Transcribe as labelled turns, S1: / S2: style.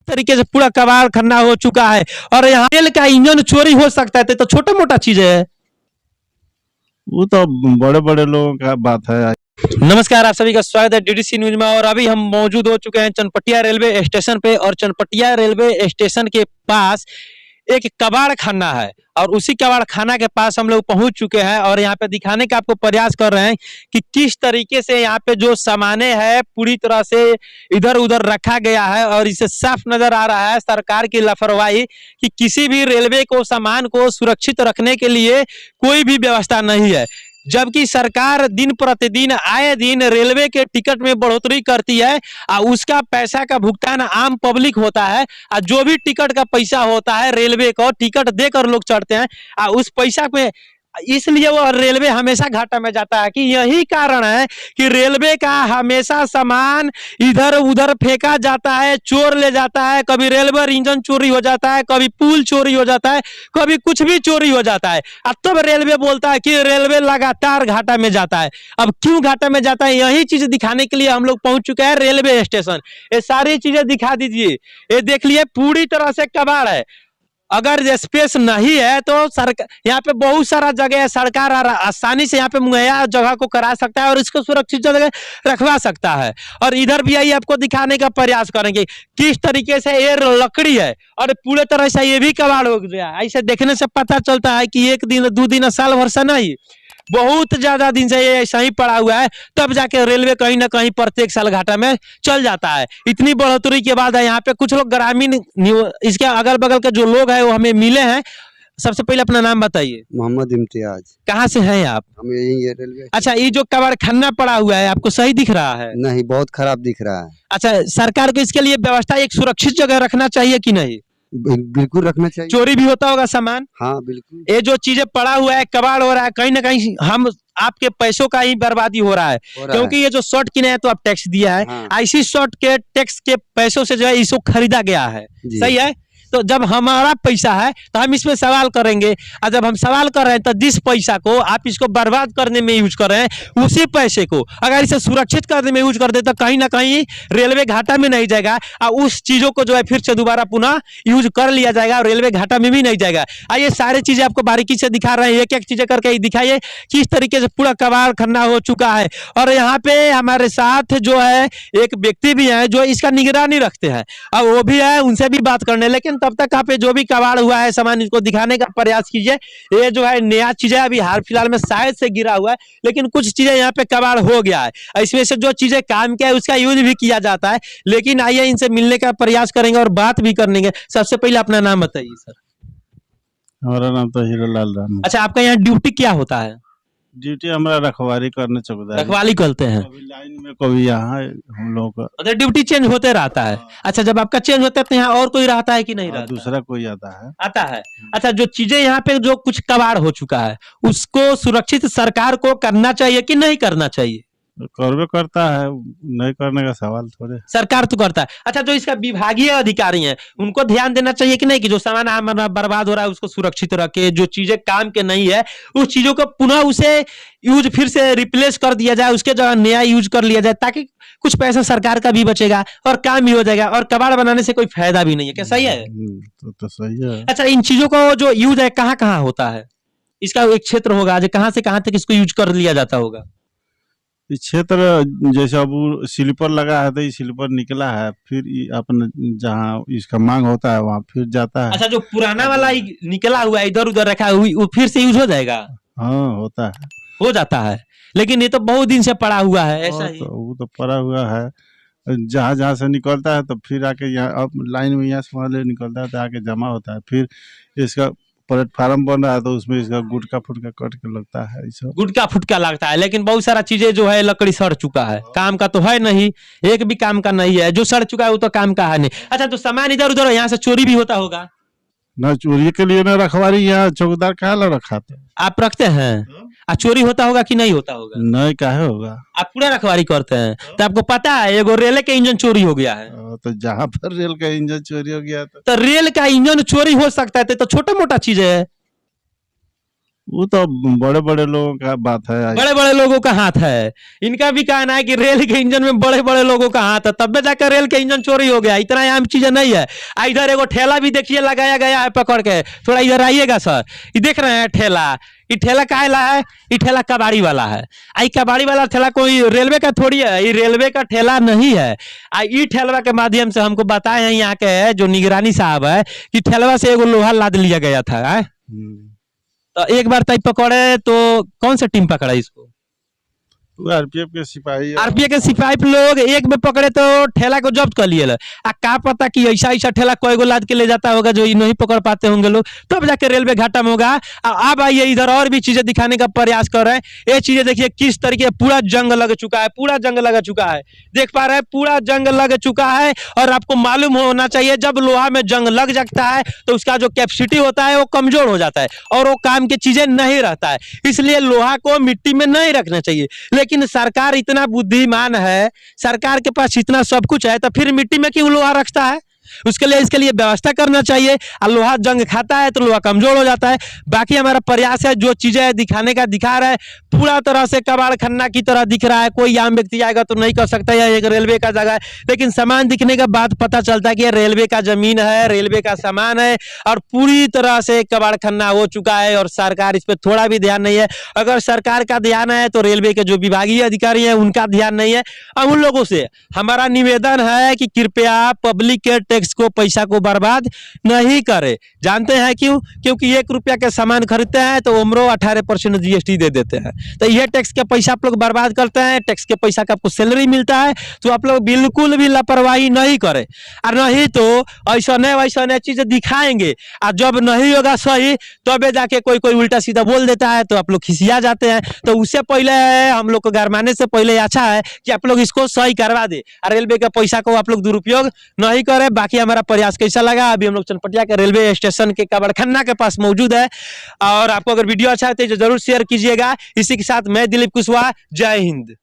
S1: तरीके से पूरा कबाड़ खन्ना हो चुका है और यहाँ रेल का इंजन चोरी हो सकता है तो छोटा मोटा चीज है।
S2: वो तो बड़े बड़े लोगों का बात है।
S1: नमस्कार, आप सभी का स्वागत है डीडीसी न्यूज में। और अभी हम मौजूद हो चुके हैं चनपटिया रेलवे स्टेशन पे और चनपटिया रेलवे स्टेशन के पास एक कबाड़ खाना है और उसी कबाड़ खाना के पास हम लोग पहुंच चुके हैं और यहाँ पे दिखाने का आपको प्रयास कर रहे हैं कि किस तरीके से यहाँ पे जो सामाने है पूरी तरह से इधर उधर रखा गया है और इसे साफ नजर आ रहा है सरकार की लापरवाही कि किसी भी रेलवे को सामान को सुरक्षित रखने के लिए कोई भी व्यवस्था नहीं है, जबकि सरकार दिन प्रतिदिन आए दिन रेलवे के टिकट में बढ़ोतरी करती है और उसका पैसा का भुगतान आम पब्लिक होता है और जो भी टिकट का पैसा होता है रेलवे को टिकट देकर लोग चढ़ते हैं और उस पैसा पे इसलिए वो रेलवे हमेशा घाटा में जाता है कि यही कारण है कि रेलवे का हमेशा सामान इधर उधर फेंका जाता है, चोर ले जाता है। कभी रेलवे इंजन चोरी हो जाता है, कभी पुल चोरी हो जाता है, कभी कुछ भी चोरी हो जाता है। अब तब रेलवे बोलता है कि रेलवे लगातार घाटा में जाता है। अब क्यों घाटा में जाता है यही चीज दिखाने के लिए हम लोग पहुंच चुके हैं रेलवे स्टेशन। ये सारी चीजें दिखा दीजिए। ये देख लिए पूरी तरह से कबाड़ है। अगर स्पेस नहीं है तो सरकार यहाँ पे बहुत सारा जगह है, सरकार आसानी से यहाँ पे मुहैया जगह को करा सकता है और इसको सुरक्षित जगह रखवा सकता है। और इधर भी आई आपको दिखाने का प्रयास करेंगे किस तरीके से ये लकड़ी है और पूरे तरह से ये भी कबाड़ हो गया। ऐसे देखने से पता चलता है कि एक दिन दो दिन साल भर से नहीं, बहुत ज्यादा दिन से ये ऐसा ही पड़ा हुआ है, तब जाके रेलवे कहीं ना कहीं प्रत्येक साल घाटा में चल जाता है। इतनी बढ़ोतरी के बाद यहाँ पे कुछ लोग ग्रामीण इसके अगल बगल के जो लोग हैं वो हमें मिले हैं। सबसे पहले अपना नाम बताइए।
S3: मोहम्मद इम्तियाज।
S1: कहाँ से हैं आप?
S3: हम यही है रेलवे।
S1: अच्छा, ये जो कबाड़ खाना पड़ा हुआ है आपको सही दिख रहा है?
S3: नहीं, बहुत खराब दिख रहा है।
S1: अच्छा, सरकार को इसके लिए व्यवस्था एक सुरक्षित जगह रखना चाहिए कि नहीं?
S3: बिल्कुल रखना चाहिए।
S1: चोरी भी होता होगा सामान?
S3: हाँ बिल्कुल।
S1: ये जो चीजें पड़ा हुआ है कबाड़ हो रहा है, कहीं ना कहीं हम आपके पैसों का ही बर्बादी हो रहा है क्योंकि ये जो शर्ट किने हैं तो आप टैक्स दिया है। हाँ। इसी शर्ट के टैक्स के पैसों से जो है इसको खरीदा गया है, सही है। तो जब हमारा पैसा है तो हम इसमें सवाल करेंगे और जब हम सवाल कर रहे हैं तो जिस पैसा को आप इसको बर्बाद करने में यूज कर रहे हैं उसी पैसे को अगर इसे सुरक्षित करने में यूज कर दे तो कहीं ना कहीं रेलवे घाटा में नहीं जाएगा और उस चीजों को जो है फिर से दोबारा पुनः यूज कर लिया जाएगा और रेलवे घाटा में भी नहीं जाएगा। आइए सारी चीजें आपको बारीकी से दिखा रहे हैं, एक एक चीजें करके दिखाइए किस तरीके से पूरा कबाड़ खन्ना हो चुका है। और यहाँ पे हमारे साथ जो है एक व्यक्ति भी है जो इसका निगरानी रखते हैं और वो भी है, उनसे भी बात करने। लेकिन तब तक आप जो भी कबाड़ हुआ है सामान इसको दिखाने का प्रयास कीजिए। ये जो है नया चीज है, अभी हाल फिलहाल में शायद से गिरा हुआ है लेकिन कुछ चीजें यहाँ पे कबाड़ हो गया है। इसमें से जो चीजें काम किया है उसका यूज भी किया जाता है। लेकिन आइए इनसे मिलने का प्रयास करेंगे और बात भी करेंगे। सबसे पहले अपना नाम बताइए सर।
S2: हमारा नाम तो हीरोलाल राम।
S1: अच्छा, आपका यहाँ ड्यूटी क्या होता है?
S2: ड्यूटी हमारा रखवाली करने चौकीदार।
S1: रखवाली करते हैं?
S2: कभी लाइन में कभी यहाँ हम लोग का
S1: मतलब ड्यूटी चेंज होते रहता है। अच्छा, जब आपका चेंज होता है तो यहाँ और कोई रहता है कि नहीं रहता?
S2: दूसरा कोई आता है।
S1: आता है। अच्छा, जो चीजें यहाँ पे जो कुछ कबाड़ हो चुका है उसको सुरक्षित सरकार को करना चाहिए कि नहीं करना चाहिए?
S2: करवे करता है, नहीं करने का सवाल थोड़े।
S1: सरकार तो करता है। अच्छा, जो इसका विभागीय अधिकारी हैं उनको ध्यान देना चाहिए कि नहीं कि जो सामान हमारा बर्बाद हो रहा है उसको सुरक्षित रखे, जो चीजें काम के नहीं है उस चीजों को पुनः उसे यूज फिर से रिप्लेस कर दिया जाए, उसके जगह नया यूज कर लिया जाए ताकि कुछ पैसा सरकार का भी बचेगा और काम भी हो जाएगा और कबाड़ बनाने से कोई फायदा भी नहीं है। क्या सही है?
S2: तो सही है।
S1: अच्छा, इन चीजों को जो यूज है कहाँ कहाँ होता है? इसका एक क्षेत्र होगा जो कहाँ से कहाँ तक इसको यूज कर लिया जाता होगा?
S2: इस क्षेत्र जैसे अब स्लीपर लगा है तो ये स्लीपर निकला है, फिर अपने जहाँ इसका मांग होता है वहाँ फिर जाता है।
S1: अच्छा, जो पुराना वाला निकला हुआ है इधर उधर रखा है वो फिर से यूज हो जाएगा?
S2: हाँ, होता है,
S1: हो जाता है। लेकिन ये तो बहुत दिन से पड़ा हुआ है ऐसा ही।
S2: वो तो पड़ा हुआ है, जहाँ जहाँ से निकलता है तो फिर आके यहाँ अब लाइन में यहाँ से वहाँ निकलता है तो आके जमा होता है। फिर इसका प्लेटफार्म बन रहा है तो उसमें इसका गुटका फुटका कट के लगता है।
S1: गुटका फुटका लगता है लेकिन बहुत सारा चीजें जो है लकड़ी सड़ चुका है, काम का तो है नहीं, एक भी काम का नहीं है। जो सड़ चुका है वो तो काम का है नहीं। अच्छा, तो सामान इधर उधर यहाँ से चोरी भी होता होगा?
S2: ना चोरी के लिए ना रखवाली, यहाँ चौकीदार कहाँ ला रखा था।
S1: आप रखते हैं? चोरी होता होगा कि नहीं होता होगा?
S2: नहीं, काहे होगा।
S1: आप पूरा रखवाली करते हैं तो आपको पता है एगो रेल के इंजन चोरी हो गया है।
S2: तो जहाँ पर रेल का इंजन चोरी हो गया
S1: तो रेल का इंजन चोरी हो सकता है तो छोटा मोटा चीज है।
S2: वो तो बड़े बड़े लोगों का बात है।
S1: बड़े बड़े लोगों का हाथ है। इनका भी कहना है कि रेल के इंजन में बड़े बड़े लोगों का हाथ है, तब जाकर रेल के इंजन चोरी हो गया। इतना आम चीजें नहीं है। इधर एगो ठेला भी देखिए लगाया गया है पकड़ के, थोड़ा इधर आइएगा सर। ये देख रहे हैं ठेला, ये ठेला काहेला है? ये ठेला कबाड़ी वाला है। आई कबाड़ी वाला ठेला कोई रेलवे का थोड़ी है, ये रेलवे का ठेला नहीं है। ई ठेलवा के माध्यम से हमको बताए हैं यहाँ के जो निगरानी साहब है कि ठेलवा से एगो लोहा लाद लिया गया था। तो एक बार तय पकड़े तो कौन सा टीम पकड़ा इसको?
S2: आरपीएफ के सिपाही,
S1: आरपीएफ के सिपाही लोग एक में पकड़े तो ठेला को जब्त कर लिए। क्या पता कि ऐसा ऐसा ठेला कोई गो लाद के ले जाता होगा जो नहीं पकड़ पाते होंगे लोग, तब जाके रेलवे घाटा में होगा। अब आइए इधर और भी चीजें दिखाने का प्रयास कर रहे हैं। ये चीजें देखिए किस तरीके पूरा जंग लग चुका है, पूरा जंग लग चुका है। देख पा रहे हैं पूरा जंग लग चुका है। और आपको मालूम होना चाहिए जब लोहा में जंग लग जाता है तो उसका जो कैपेसिटी होता है वो कमजोर हो जाता है और वो काम की चीजें नहीं रहता है। इसलिए लोहा को मिट्टी में नहीं रखना चाहिए। लेकिन सरकार इतना बुद्धिमान है, सरकार के पास इतना सब कुछ है, तो फिर मिट्टी में क्यों लोहा रखता है? उसके लिए इसके लिए व्यवस्था करना चाहिए। और लोहा जंग खाता है तो लोहा कमजोर हो जाता है। बाकी हमारा प्रयास है जो चीजें दिखाने का दिखा रहा है, पूरा तरह से कबाड़ खन्ना की तरह दिख रहा है। कोई आम व्यक्ति आएगा तो नहीं कर सकता है एक रेलवे का जगह है, लेकिन सामान दिखने के बाद पता चलता है कि रेलवे का जमीन है, रेलवे का सामान है और पूरी तरह से कबाड़ खन्ना हो चुका है। और सरकार इस पर थोड़ा भी ध्यान नहीं है। अगर सरकार का ध्यान है तो रेलवे के जो विभागीय अधिकारी है उनका ध्यान नहीं है। और उन लोगों से हमारा निवेदन है कि कृपया पब्लिक के टैक्स को, पैसा को बर्बाद नहीं करे। जानते हैं क्यों? क्योंकि 1 रुपया के सामान खरीदते हैं तो उम्रो 18% जीएसटी दे देते हैं। तो ये टैक्स के पैसा आप लोग बर्बाद करते हैं। टैक्स के पैसा का आपको सैलरी मिलता है तो आप लोग बिल्कुल भी लापरवाही नहीं करें। और नहीं तो ऐसा चीजें दिखाएंगे और जब नहीं होगा सही तब जाके कोई कोई उल्टा सीधा बोल देता है तो आप लोग खिसिया जाते हैं। तो उससे पहले हम लोग को गरमाने से पहले अच्छा है कि आप लोग इसको सही करवा दे और रेलवे के पैसा को आप लोग दुरुपयोग नहीं करें। बाकी हमारा प्रयास कैसा लगा? अभी हम लोग चनपटिया के रेलवे स्टेशन के कबाड़खाना के पास मौजूद है। और आपको अगर वीडियो अच्छा है तो जरूर शेयर कीजिएगा। इसी के साथ मैं दिलीप कुशवाहा, जय हिंद।